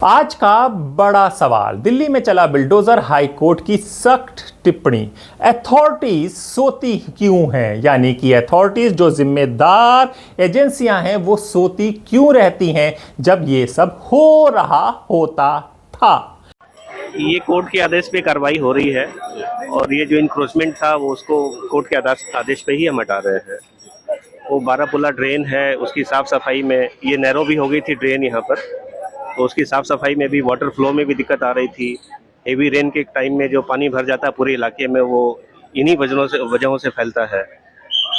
आज का बड़ा सवाल, दिल्ली में चला बिल्डोजर, हाई कोर्ट की सख्त टिप्पणी। अथॉरिटीज सोती क्यों हैं, यानी कि अथॉरिटीज जो जिम्मेदार एजेंसियां हैं वो सोती क्यों रहती हैं जब ये सब हो रहा होता था। ये कोर्ट के आदेश पे कार्रवाई हो रही है और ये जो इंक्रोचमेंट था वो उसको कोर्ट के आदेश पे ही हम हटा रहे हैं। वो बारापुला ड्रेन है, उसकी साफ सफाई में ये नैरो भी हो गई थी ड्रेन यहाँ पर, तो उसकी साफ सफाई में भी, वाटर फ्लो में भी दिक्कत आ रही थी। हेवी रेन के टाइम में जो पानी भर जाता है पूरे इलाके में, वो इन्हीं वजहों से फैलता है।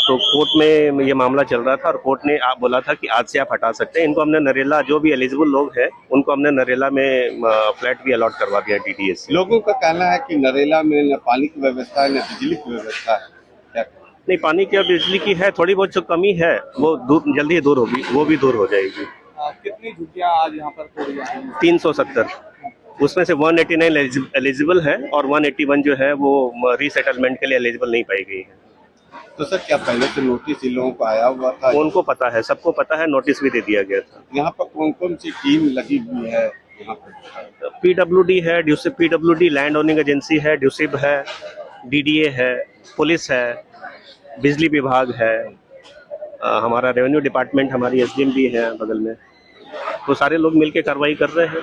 तो कोर्ट में ये मामला चल रहा था और कोर्ट ने बोला था कि आज से आप हटा सकते हैं। इनको हमने नरेला, जो भी एलिजिबल लोग हैं उनको हमने नरेला में फ्लैट भी अलॉट करवा दिया डीडीएस। लोगों का कहना है कि नरेला में न पानी की व्यवस्था है न बिजली की व्यवस्था है। क्या नहीं, पानी की और बिजली की है, थोड़ी बहुत जो कमी है वो जल्दी दूर होगी, वो भी दूर हो जाएगी। कितनी झुग्गियां आज यहाँ पर तोड़ी जाती हैं? 370, उसमें से 189 एलिजिबल है और 181 जो है वो रीसेटलमेंट के लिए एलिजिबल नहीं पाई गई है। तो सर, क्या पहले से नोटिस इन लोगों को आया हुआ था? उनको पता है, सबको पता है, नोटिस भी दे दिया गया था। यहाँ पर कौन कौन सी टीम लगी हुई है? यहाँ पर पीडब्ल्यूडी है, ड्यूसिप पीडब्ल्यूडी लैंड ओनिंग एजेंसी है, ड्यूसिप है, डीडीए है, पुलिस है, बिजली विभाग है, हमारा रेवेन्यू डिपार्टमेंट, हमारी एसडीएम भी है बगल में। तो सारे लोग मिलकर कार्रवाई कर रहे हैं।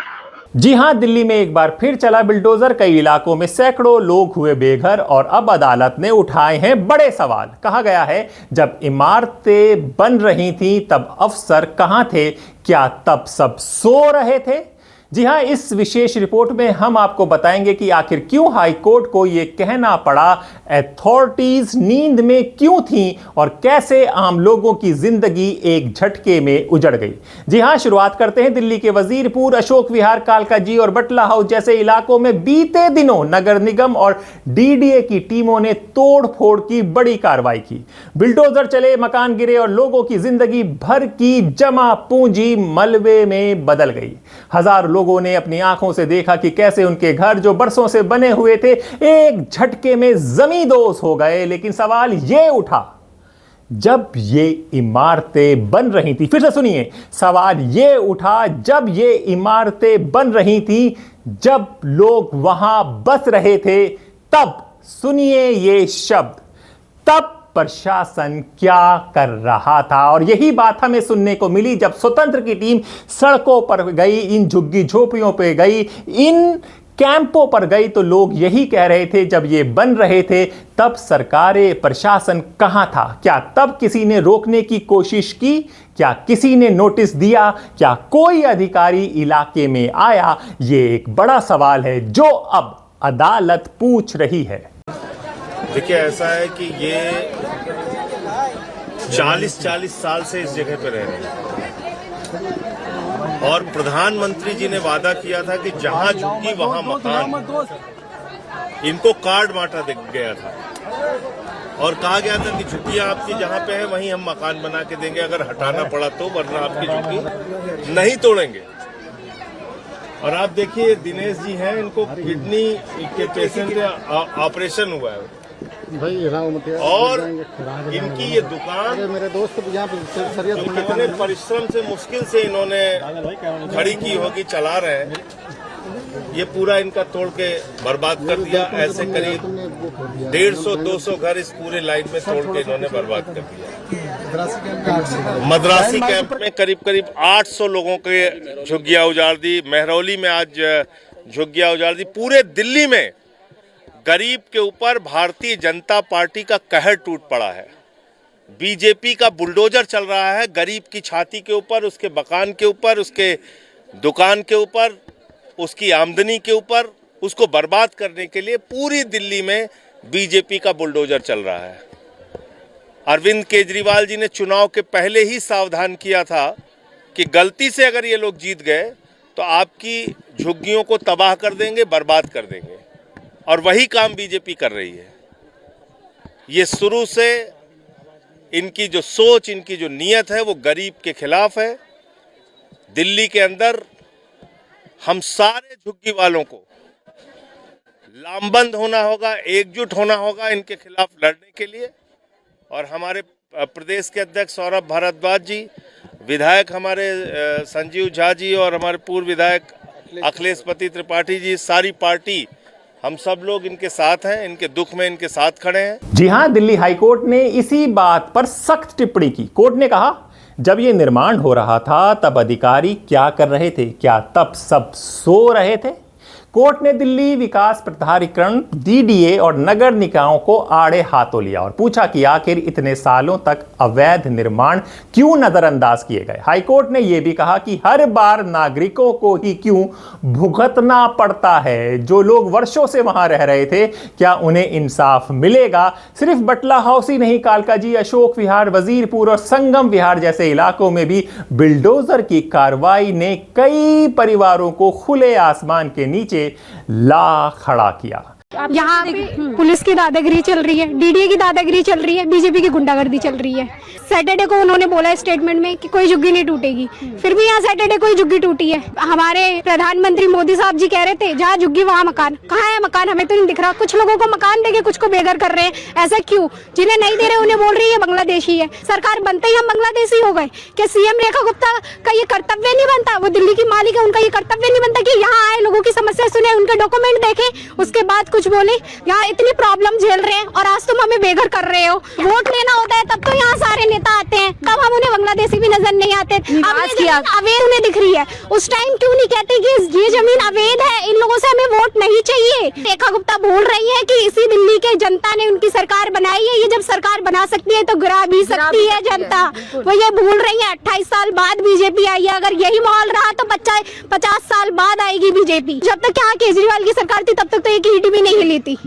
जी हां, दिल्ली में एक बार फिर चला बिल्डोजर। कई इलाकों में सैकड़ों लोग हुए बेघर और अब अदालत ने उठाए हैं बड़े सवाल। कहा गया है, जब इमारतें बन रही थीं तब अफसर कहां थे? क्या तब सब सो रहे थे? जी हां, इस विशेष रिपोर्ट में हम आपको बताएंगे कि आखिर क्यों हाई कोर्ट को यह कहना पड़ा अथॉरिटीज नींद में क्यों थीं और कैसे आम लोगों की जिंदगी एक झटके में उजड़ गई। जी हां, शुरुआत करते हैं दिल्ली के वजीरपुर, अशोक विहार, कालकाजी और बटला हाउस जैसे इलाकों में बीते दिनों नगर निगम और डीडीए की टीमों ने तोड़ फोड़ की बड़ी कार्रवाई की। बिल्डोजर चले, मकान गिरे और लोगों की जिंदगी भर की जमा पूंजी मलबे में बदल गई। हजारों लोगों ने अपनी आंखों से देखा कि कैसे उनके घर जो बरसों से बने हुए थे एक झटके में जमींदोज हो गए। लेकिन सवाल यह उठा, जब ये इमारतें बन रही थी, फिर से सुनिए, सवाल यह उठा, जब ये इमारतें बन रही थी, जब लोग वहां बस रहे थे, तब सुनिए ये शब्द, तब प्रशासन क्या कर रहा था। और यही बात हमें सुनने को मिली जब स्वतंत्र की टीम सड़कों पर गई, इन झुग्गी झोपड़ियों पे गई, इन कैंपों पर गई, तो लोग यही कह रहे थे, जब ये बन रहे थे तब सरकारें, प्रशासन कहां था? क्या तब किसी ने रोकने की कोशिश की? क्या किसी ने नोटिस दिया? क्या कोई अधिकारी इलाके में आया? ये एक बड़ा सवाल है जो अब अदालत पूछ रही है। देखिए, ऐसा है कि ये 40 साल से इस जगह पे रह रहे हैं और प्रधानमंत्री जी ने वादा किया था कि जहां झुग्गी वहां मकान। इनको कार्ड बांटा गया था और कहा गया था कि झुग्गियां आपकी जहां पे है वहीं हम मकान बना के देंगे, अगर हटाना पड़ा तो, वरना आपकी झुग्गी नहीं तोड़ेंगे। और आप देखिए, दिनेश जी हैं, इनको किडनी के पेशेंट ऑपरेशन हुआ है और इनकी ये दुकान मेरे दोस्त कितने परिश्रम से, मुश्किल से इन्होंने खड़ी की होगी, चला रहे हैं, ये पूरा इनका तोड़ के बर्बाद कर दिया। ऐसे करीब 150-200 घर इस पूरे लाइन में तोड़ के इन्होंने बर्बाद कर दिया। मद्रासी कैंप में करीब 800 लोगों के झुग्गियां उजाड़ दी। मेहरौली में आज झुग्गियां उजाड़ दी। पूरे दिल्ली में गरीब के ऊपर भारतीय जनता पार्टी का कहर टूट पड़ा है। बीजेपी का बुलडोजर चल रहा है गरीब की छाती के ऊपर, उसके मकान के ऊपर, उसके दुकान के ऊपर, उसकी आमदनी के ऊपर। उसको बर्बाद करने के लिए पूरी दिल्ली में बीजेपी का बुलडोजर चल रहा है। अरविंद केजरीवाल जी ने चुनाव के पहले ही सावधान किया था कि गलती से अगर ये लोग जीत गए तो आपकी झुग्गियों को तबाह कर देंगे, बर्बाद कर देंगे। और वही काम बीजेपी कर रही है। ये शुरू से इनकी जो सोच, इनकी जो नीयत है वो गरीब के खिलाफ है। दिल्ली के अंदर हम सारे झुग्गी वालों को लामबंद होना होगा, एकजुट होना होगा इनके खिलाफ लड़ने के लिए। और हमारे प्रदेश के अध्यक्ष सौरभ भारद्वाज जी, विधायक हमारे संजीव झा जी और हमारे पूर्व विधायक अखिलेशपति त्रिपाठी जी, सारी पार्टी, हम सब लोग इनके साथ हैं, इनके दुख में इनके साथ खड़े हैं। जी हां, दिल्ली हाईकोर्ट ने इसी बात पर सख्त टिप्पणी की। कोर्ट ने कहा, जब यह निर्माण हो रहा था तब अधिकारी क्या कर रहे थे? क्या तब सब सो रहे थे? कोर्ट ने दिल्ली विकास प्राधिकरण डीडीए और नगर निकायों को आड़े हाथों लिया और पूछा कि आखिर इतने सालों तक अवैध निर्माण क्यों नजरअंदाज किए गए। हाईकोर्ट ने यह भी कहा कि हर बार नागरिकों को ही क्यों भुगतना पड़ता है? जो लोग वर्षों से वहां रह रहे थे, क्या उन्हें इंसाफ मिलेगा? सिर्फ बटला हाउस ही नहीं, कालकाजी, अशोक विहार, वजीरपुर और संगम विहार जैसे इलाकों में भी बिल्डोजर की कार्रवाई ने कई परिवारों को खुले आसमान के नीचे ला खड़ा किया। यहाँ पे पुलिस की दादागिरी चल रही है, डीडीए की दादागिरी चल रही है, बीजेपी की गुंडागर्दी चल रही है। सैटरडे को उन्होंने बोला स्टेटमेंट में कि कोई झुग्गी नहीं टूटेगी, फिर भी यहाँ सैटरडे को ही झुग्गी टूटी है। हमारे प्रधानमंत्री मोदी साहब जी कह रहे थे जहाँ झुग्गी वहाँ मकान। कहाँ है मकान? हमें तो नहीं दिख रहा। कुछ लोगों को मकान देके कुछ को बेघर कर रहे हैं, ऐसा क्यों? जिन्हें नहीं दे रहे उन्हें बोल रही है बांग्लादेशी है। सरकार बनते ही हम बांग्लादेशी हो गए। क्या सीएम रेखा गुप्ता का ये कर्तव्य नहीं बनता? वो दिल्ली की मालिक है, उनका ये कर्तव्य नहीं बनता कि यहाँ आए, लोगों की समस्या सुने, उनके डॉक्यूमेंट देखे, उसके बाद कुछ बोले? यहाँ इतनी प्रॉब्लम झेल रहे हैं और आज तुम हमें बेघर कर रहे हो। वोट लेना होता है तब तो यहाँ सारे नेता आते हैं, तब हम उन्हें बांग्लादेशी भी नजर नहीं आते। अवैध उन्हें दिख रही है, उस टाइम क्यों नहीं कहते कि ये जमीन अवैध है, इन लोगों से हमें वोट नहीं चाहिए? रेखा गुप्ता बोल रही है कि इसी दिल्ली के जनता ने उनकी सरकार बनाई है, ये जब सरकार बना सकती है तो गिरा भी सकती है जनता। वो ये भूल रही है 28 साल बाद बीजेपी आई है। अगर यही माहौल रहा तो 50 साल बाद आएगी बीजेपी। जब तक यहाँ केजरीवाल की सरकार थी तब तक तो एक ईंट भी नहीं हिली थी।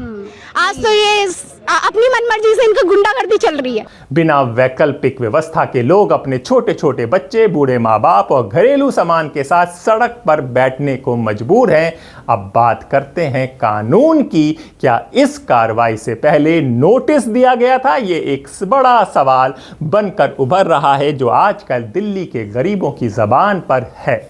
आज तो ये अपनी मनमर्जी से इनकी गुंडागर्दी चल रही है। बिना वैकल्पिक व्यवस्था के लोग अपने छोटे छोटे बच्चे, बूढ़े माँ बाप और घरेलू सामान के साथ सड़क पर बैठने को मजबूर हैं। अब बात करते हैं कानून की। क्या इस कार्रवाई से पहले नोटिस दिया गया था? ये एक बड़ा सवाल बनकर उभर रहा है जो आजकल दिल्ली के गरीबों की जबान पर है।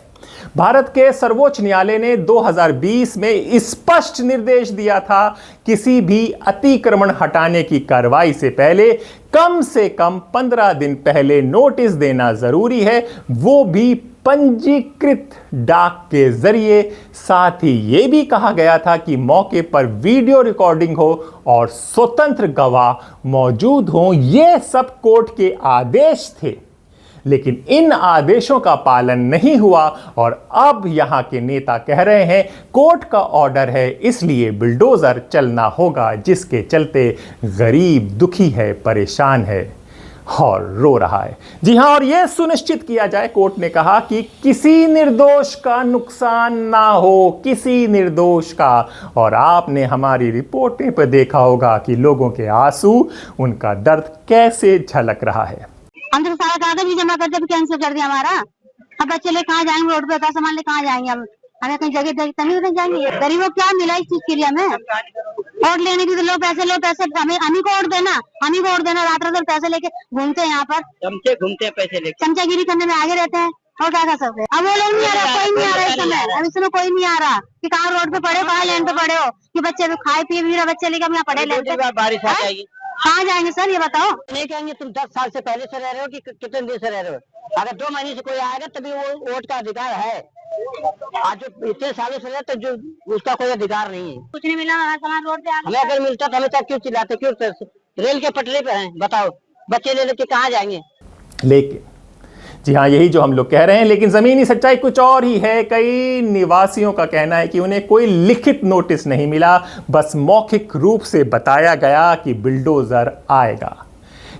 भारत के सर्वोच्च न्यायालय ने 2020 में स्पष्ट निर्देश दिया था, किसी भी अतिक्रमण हटाने की कार्रवाई से पहले कम से कम 15 दिन पहले नोटिस देना जरूरी है, वो भी पंजीकृत डाक के जरिए। साथ ही यह भी कहा गया था कि मौके पर वीडियो रिकॉर्डिंग हो और स्वतंत्र गवाह मौजूद हों। ये सब कोर्ट के आदेश थे, लेकिन इन आदेशों का पालन नहीं हुआ और अब यहां के नेता कह रहे हैं कोर्ट का ऑर्डर है इसलिए बिल्डोजर चलना होगा, जिसके चलते गरीब दुखी है, परेशान है और रो रहा है। जी हां, और यह सुनिश्चित किया जाए, कोर्ट ने कहा कि किसी निर्दोष का नुकसान ना हो, किसी निर्दोष का। और आपने हमारी रिपोर्टें पर देखा होगा कि लोगों के आंसू, उनका दर्द कैसे झलक रहा है। हम तो सारा कागज भी जमा करते कैंसिल कर दिया हमारा। अब बच्चे ले कहाँ जाएंगे? रोड पे पैसा सामान ले कहाँ जाएंगे? हमें कहीं जगह तभी नहीं जाएंगे। गरीबों को क्या मिला इस चीज के लिए? हमें वोट लेने की तो लो पैसे, हमें हम ही को वोट देना, हम ही को वोट देना। रात रात पैसे लेके घूमते हैं यहाँ पर, चमचे घूमते हैं पैसे लेके, चमचागिरी करने में आगे रहते हैं। और क्या कर सकते हैं? अब वो लोग नहीं आ रहा, कोई नहीं आ रहा इस समय। अब इस समय कोई नहीं आ रहा कि कहाँ रोड पे पड़े हो, कहाँ लैंड पे पड़े हो, कि बच्चे खाए पिए भी बच्चे लेके हम यहाँ पड़े लैंड पे। बारिश आ जाएगी, कहाँ जाएंगे सर ये बताओ? नहीं कहेंगे तुम 10 साल से पहले से रह रहे हो कि कितने दिन से रह रहे हो? अगर 2 महीने से कोई आएगा तभी वो वोट का अधिकार है। आज जो इतने सालों से रहे तो जो उसका कोई अधिकार नहीं है। कुछ नहीं मिला सामान रोड पे। हमें अगर मिलता तो हमें तक क्यों चिल्लाते, क्यों? रेल के पटरी पे हैं, बताओ बच्चे ले लेके कहाँ जाएंगे? लेकिन जी हाँ, यही जो हम लोग कह रहे हैं, लेकिन जमीनी सच्चाई कुछ और ही है। कई निवासियों का कहना है कि उन्हें कोई लिखित नोटिस नहीं मिला, बस मौखिक रूप से बताया गया कि बिल्डोजर आएगा।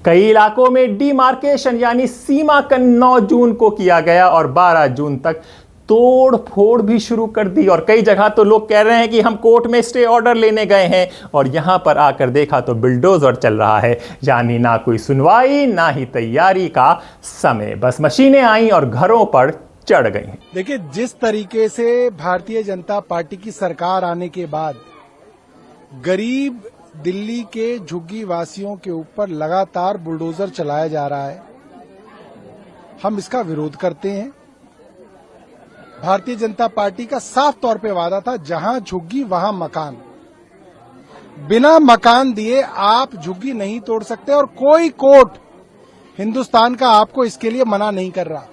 कई इलाकों में डिमार्केशन यानी सीमांकन 9 जून को किया गया और 12 जून तक तोड़ फोड़ भी शुरू कर दी। और कई जगह तो लोग कह रहे हैं कि हम कोर्ट में स्टे ऑर्डर लेने गए हैं और यहां पर आकर देखा तो बिल्डोजर चल रहा है। यानी ना कोई सुनवाई, ना ही तैयारी का समय, बस मशीनें आई और घरों पर चढ़ गई। देखिए, जिस तरीके से भारतीय जनता पार्टी की सरकार आने के बाद गरीब दिल्ली के झुग्गी वासियों के ऊपर लगातार बुलडोजर चलाया जा रहा है, हम इसका विरोध करते हैं। भारतीय जनता पार्टी का साफ तौर पे वादा था, जहां झुग्गी वहां मकान। बिना मकान दिए आप झुग्गी नहीं तोड़ सकते और कोई कोर्ट हिंदुस्तान का आपको इसके लिए मना नहीं कर रहा।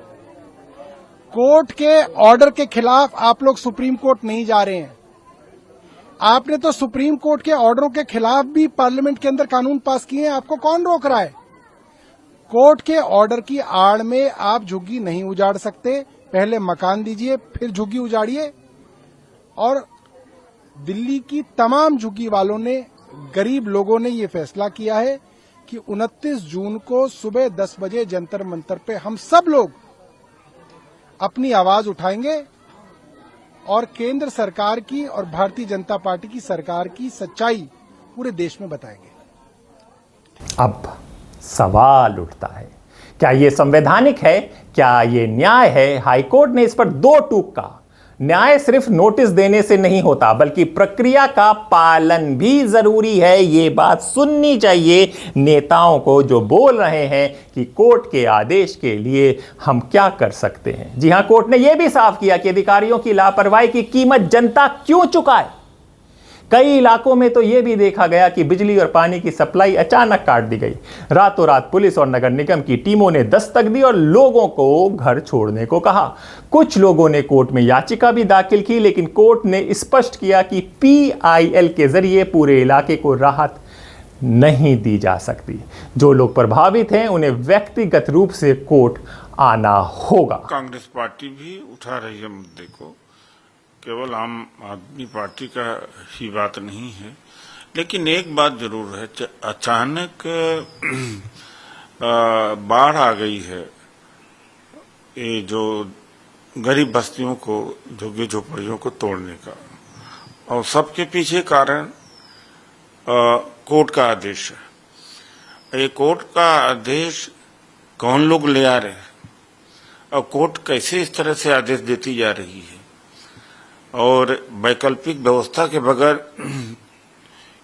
कोर्ट के ऑर्डर के खिलाफ आप लोग सुप्रीम कोर्ट नहीं जा रहे हैं। आपने तो सुप्रीम कोर्ट के ऑर्डरों के खिलाफ भी पार्लियामेंट के अंदर कानून पास किए हैं, आपको कौन रोक रहा है? कोर्ट के ऑर्डर की आड़ में आप झुग्गी नहीं उजाड़ सकते। पहले मकान दीजिए, फिर झुग्गी उजाड़िए। और दिल्ली की तमाम झुग्गी वालों ने, गरीब लोगों ने ये फैसला किया है कि 29 जून को सुबह 10 बजे जंतर मंतर पे हम सब लोग अपनी आवाज उठाएंगे और केंद्र सरकार की और भारतीय जनता पार्टी की सरकार की सच्चाई पूरे देश में बताएंगे। अब सवाल उठता है, क्या यह संवैधानिक है? क्या यह न्याय है? हाईकोर्ट ने इस पर दो टूक कहा। न्याय सिर्फ नोटिस देने से नहीं होता, बल्कि प्रक्रिया का पालन भी जरूरी है। यह बात सुननी चाहिए नेताओं को जो बोल रहे हैं कि कोर्ट के आदेश के लिए हम क्या कर सकते हैं। जी हां, कोर्ट ने यह भी साफ किया कि अधिकारियों की लापरवाही की कीमत जनता क्यों चुकाए। कई इलाकों में तो यह भी देखा गया कि बिजली और पानी की सप्लाई अचानक काट दी गई। रातों रात पुलिस और नगर निगम की टीमों ने दस्तक दी और लोगों को घर छोड़ने को कहा। कुछ लोगों ने कोर्ट में याचिका भी दाखिल की, लेकिन कोर्ट ने स्पष्ट किया कि PIL के जरिए पूरे इलाके को राहत नहीं दी जा सकती। जो लोग प्रभावित हैं उन्हें व्यक्तिगत रूप से कोर्ट आना होगा। कांग्रेस पार्टी भी उठा रही है मुद्दे को, केवल आम आदमी पार्टी का ही बात नहीं है। लेकिन एक बात जरूर है, अचानक बाढ़ आ गई है। ये जो गरीब बस्तियों को, झुग्गी झोपड़ियों को तोड़ने का, और सबके पीछे कारण कोर्ट का आदेश है। ये कोर्ट का आदेश कौन लोग ले आ रहे हैं और कोर्ट कैसे इस तरह से आदेश देती जा रही है, और वैकल्पिक व्यवस्था के बगैर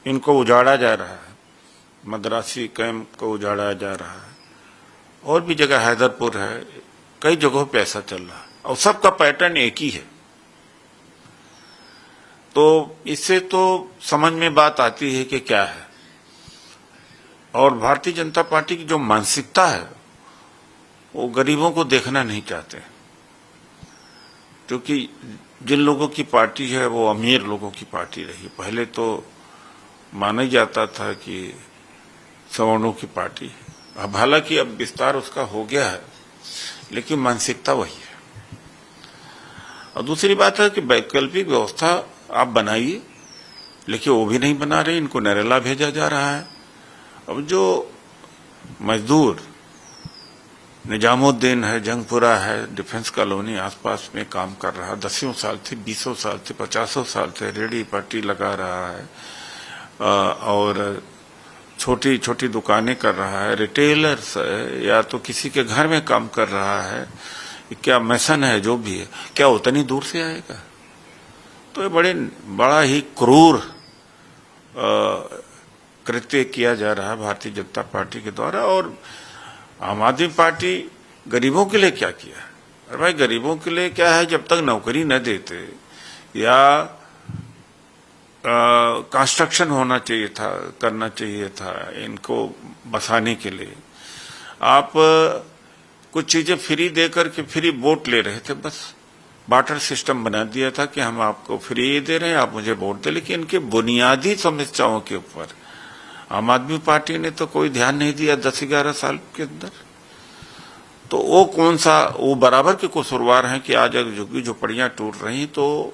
इनको उजाड़ा जा रहा है। मद्रासी कैंप को उजाड़ा जा रहा है, और भी जगह हैदरपुर है, कई जगहों पे ऐसा चल रहा है, और सबका पैटर्न एक ही है। तो इससे तो समझ में बात आती है कि क्या है। और भारतीय जनता पार्टी की जो मानसिकता है वो गरीबों को देखना नहीं चाहते, क्योंकि जिन लोगों की पार्टी है वो अमीर लोगों की पार्टी रही। पहले तो माना ही जाता था कि सवर्णों की पार्टी है। अब हालांकि अब विस्तार उसका हो गया है, लेकिन मानसिकता वही है। और दूसरी बात है कि वैकल्पिक व्यवस्था आप बनाइए, लेकिन वो भी नहीं बना रहे, इनको नरेला भेजा जा रहा है। अब जो मजदूर निजामुद्दीन है, जंगपुरा है, डिफेंस कॉलोनी आसपास में काम कर रहा है, 10 साल से, 20 साल से, 50 साल से रेडी पट्टी लगा रहा है, और छोटी छोटी दुकानें कर रहा है, रिटेलर्स है, या तो किसी के घर में काम कर रहा है, क्या मैसन है, जो भी है, क्या उतनी दूर से आएगा? तो ये बड़ा ही क्रूर कृत्य किया जा रहा है भारतीय जनता पार्टी के द्वारा। और आम आदमी पार्टी गरीबों के लिए क्या किया है? अरे भाई, गरीबों के लिए क्या है? जब तक नौकरी न देते या कंस्ट्रक्शन होना चाहिए था, करना चाहिए था इनको बसाने के लिए, आप कुछ चीजें फ्री दे करके फ्री वोट ले रहे थे। बस बार्टर सिस्टम बना दिया था कि हम आपको फ्री दे रहे हैं, आप मुझे वोट दे। लेकिन इनके बुनियादी समस्याओं के ऊपर आम आदमी पार्टी ने तो कोई ध्यान नहीं दिया 10-11 साल के अंदर। तो वो बराबर के कसूरवार हैं कि आज अगर झुग्गी झोपड़ियां टूट रही तो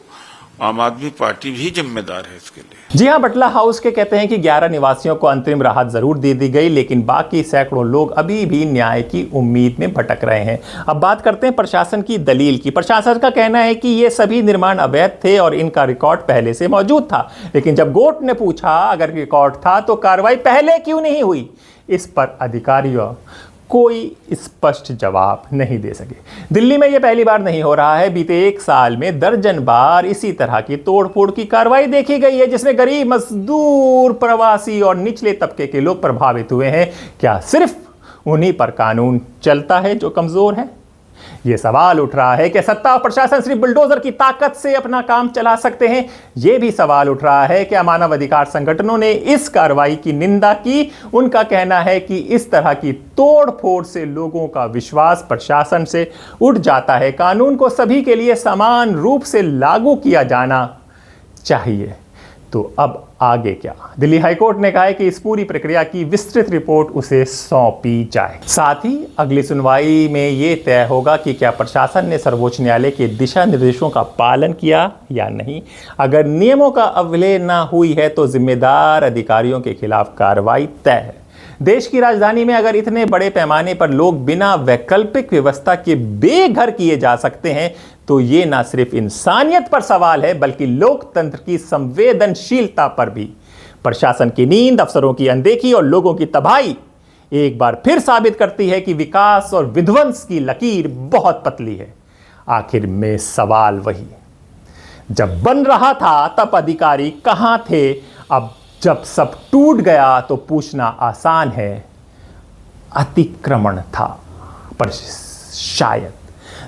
आम आदमी पार्टी भी जिम्मेदार है इसके लिए। जी हां, बटला हाउस के कहते हैं कि 11 निवासियों को अंतरिम राहत जरूर दे दी गई, लेकिन बाकी सैकड़ों लोग अभी भी न्याय की उम्मीद में भटक रहे हैं। अब बात करते हैं प्रशासन की दलील की। प्रशासन का कहना है कि ये सभी निर्माण अवैध थे और इनका रिकॉर्ड पहले से मौजूद था, लेकिन जब कोर्ट ने पूछा अगर रिकॉर्ड था तो कार्रवाई पहले क्यों नहीं हुई, इस पर अधिकारियों कोई स्पष्ट जवाब नहीं दे सके। दिल्ली में यह पहली बार नहीं हो रहा है। बीते 1 साल में दर्जन बार इसी तरह की तोड़फोड़ की कार्रवाई देखी गई है, जिसमें गरीब, मजदूर, प्रवासी और निचले तबके के लोग प्रभावित हुए हैं। क्या सिर्फ उन्हीं पर कानून चलता है जो कमजोर है? ये सवाल उठ रहा है कि सत्ता और प्रशासन सिर्फ बुलडोजर की ताकत से अपना काम चला सकते हैं। ये भी सवाल उठ रहा है कि मानव अधिकार संगठनों ने इस कार्रवाई की निंदा की। उनका कहना है कि इस तरह की तोड़फोड़ से लोगों का विश्वास प्रशासन से उठ जाता है। कानून को सभी के लिए समान रूप से लागू किया जाना चाहिए। तो अब आगे क्या? दिल्ली हाईकोर्ट ने कहा है कि इस पूरी प्रक्रिया की विस्तृत रिपोर्ट उसे सौंपी जाए। साथ ही अगली सुनवाई में यह तय होगा कि क्या प्रशासन ने सर्वोच्च न्यायालय के दिशा निर्देशों का पालन किया या नहीं। अगर नियमों का अवहेलना हुई है तो जिम्मेदार अधिकारियों के खिलाफ कार्रवाई तय है। देश की राजधानी में अगर इतने बड़े पैमाने पर लोग बिना वैकल्पिक व्यवस्था के बेघर किए जा सकते हैं तो ये ना सिर्फ इंसानियत पर सवाल है बल्कि लोकतंत्र की संवेदनशीलता पर भी। प्रशासन की नींद, अफसरों की अनदेखी और लोगों की तबाही एक बार फिर साबित करती है कि विकास और विध्वंस की लकीर बहुत पतली है। आखिर में सवाल वही, जब बन रहा था तब अधिकारी कहां थे? अब जब सब टूट गया तो पूछना आसान है, अतिक्रमण था। पर शायद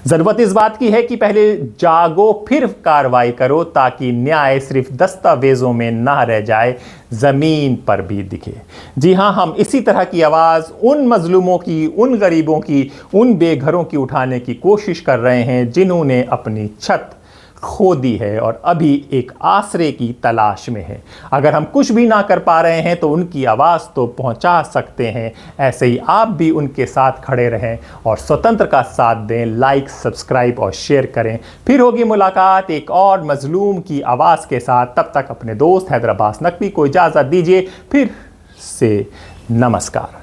जरूरत इस बात की है कि पहले जागो फिर कार्रवाई करो ताकि न्याय सिर्फ दस्तावेजों में ना रह जाए, जमीन पर भी दिखे। जी हां, हम इसी तरह की आवाज उन मजलूमों की, उन गरीबों की, उन बेघरों की उठाने की कोशिश कर रहे हैं जिन्होंने अपनी छत खो दी है और अभी एक आसरे की तलाश में है। अगर हम कुछ भी ना कर पा रहे हैं तो उनकी आवाज़ तो पहुंचा सकते हैं। ऐसे ही आप भी उनके साथ खड़े रहें और स्वतंत्र का साथ दें। लाइक, सब्सक्राइब और शेयर करें। फिर होगी मुलाकात एक और मजलूम की आवाज़ के साथ। तब तक अपने दोस्त हैदर अब्बास नकवी को इजाज़त दीजिए। फिर से नमस्कार।